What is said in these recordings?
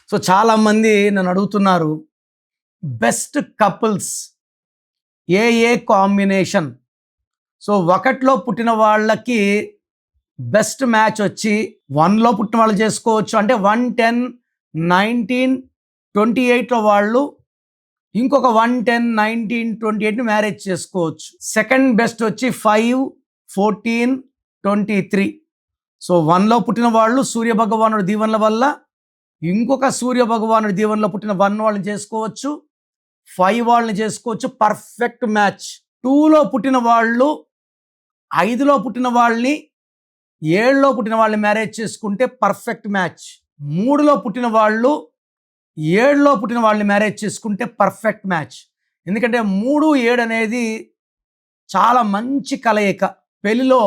So చాలామంది నన్ను అడుగుతున్నారు, బెస్ట్ కపుల్స్ ఏ కాంబినేషన్. సో ఒకటిలో పుట్టిన వాళ్ళకి బెస్ట్ మ్యాచ్ వచ్చి 1లో పుట్టిన వాళ్ళు చేసుకోవచ్చు. అంటే 1, 10, 19, 28లో వాళ్ళు ఇంకొక 1, 10, 19, 28ని మ్యారేజ్ చేసుకోవచ్చు. సెకండ్ బెస్ట్ వచ్చి 5, 14, 23. సో 1లో పుట్టిన వాళ్ళు సూర్య భగవానుడి దీవెనల వల్ల ఇంకొక సూర్య భగవానుడి దీవెనలో పుట్టిన 1 వాళ్ళని చేసుకోవచ్చు, 5 వాళ్ళని చేసుకోవచ్చు. Perfect match. 2లో పుట్టిన వాళ్ళు 5లో పుట్టిన వాళ్ళని 7లో పుట్టిన వాళ్ళని మ్యారేజ్ చేసుకుంటే పర్ఫెక్ట్ మ్యాచ్. 3లో పుట్టిన వాళ్ళు 7లో పుట్టిన వాళ్ళని మ్యారేజ్ చేసుకుంటే పర్ఫెక్ట్ మ్యాచ్. ఎందుకంటే 3, 7 అనేది చాలా మంచి కలయిక. పెళ్లిలో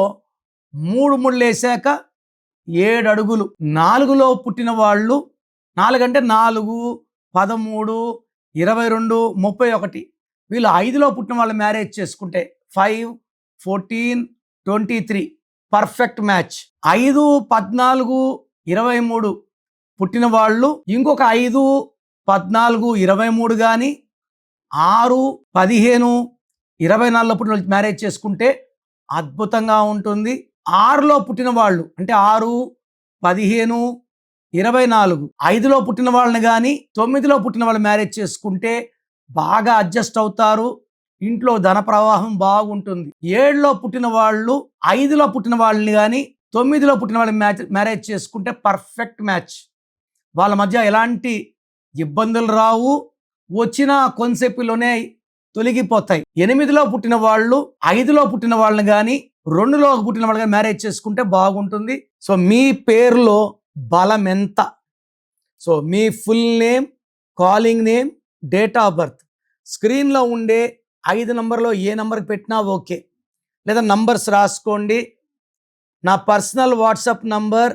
3 ముళ్ళు వేసాక 7 అడుగులు. 4లో పుట్టిన వాళ్ళు 4 అంటే 4, 13, 22, 31. వీళ్ళు 5లో పుట్టిన వాళ్ళు మ్యారేజ్ చేసుకుంటే 5, 14, 23 పర్ఫెక్ట్ మ్యాచ్. 5, 14, 23 పుట్టిన వాళ్ళు ఇంకొక 5, 14, 23 కానీ 6, 15, 24లో పుట్టిన వాళ్ళు మ్యారేజ్ చేసుకుంటే అద్భుతంగా ఉంటుంది. 6లో పుట్టిన వాళ్ళు అంటే 6, 15, 24 5లో పుట్టిన వాళ్ళని కానీ 9లో పుట్టిన వాళ్ళు మ్యారేజ్ చేసుకుంటే బాగా అడ్జస్ట్ అవుతారు. ఇంట్లో ధన ప్రవాహం బాగుంటుంది. 7లో పుట్టిన వాళ్ళు 5లో పుట్టిన వాళ్ళని కానీ 9లో పుట్టిన వాళ్ళని మ్యారేజ్ చేసుకుంటే పర్ఫెక్ట్ మ్యాచ్. వాళ్ళ మధ్య ఎలాంటి ఇబ్బందులు రావు, వచ్చిన కొంతసేపులోనే తొలగిపోతాయి. 8లో పుట్టిన వాళ్ళు 5లో పుట్టిన వాళ్ళని కానీ 2లో పుట్టిన వాళ్ళని కానీ మ్యారేజ్ చేసుకుంటే బాగుంటుంది. సో మీ పేరులో బలం ఎంత? So me full name, calling name, date of birth స్క్రీన్లో ఉండే 5 నంబర్లో ఏ నంబర్కి పెట్టినా ఓకే, లేదా నంబర్స్ రాసుకోండి. నా personal WhatsApp number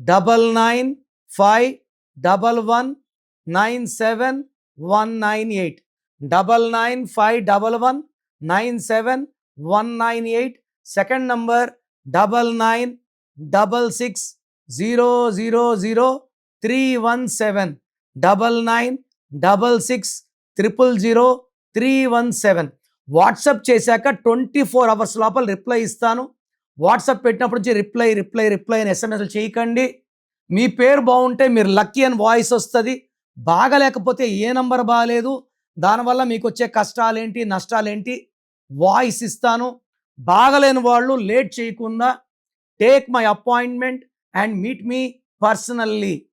9951197198 9951197198. Second number 9966000317 9966000317. WhatsApp చేశాక 24 అవర్స్ లోపల రిప్లై ఇస్తాను. వాట్సాప్ పెట్టినప్పటి నుంచి రిప్లై అని ఎస్ఎంఎస్లు చేయకండి. మీ పేరు బాగుంటే మీరు లక్కీ అని వాయిస్ వస్తుంది. బాగలేకపోతే ఏ నంబర్ బాగాలేదు, దానివల్ల మీకు వచ్చే కష్టాలేంటి నష్టాలేంటి వాయిస్ ఇస్తాను. బాగలేని వాళ్ళు లేట్ చేయకుండా take my appointment and meet me personally.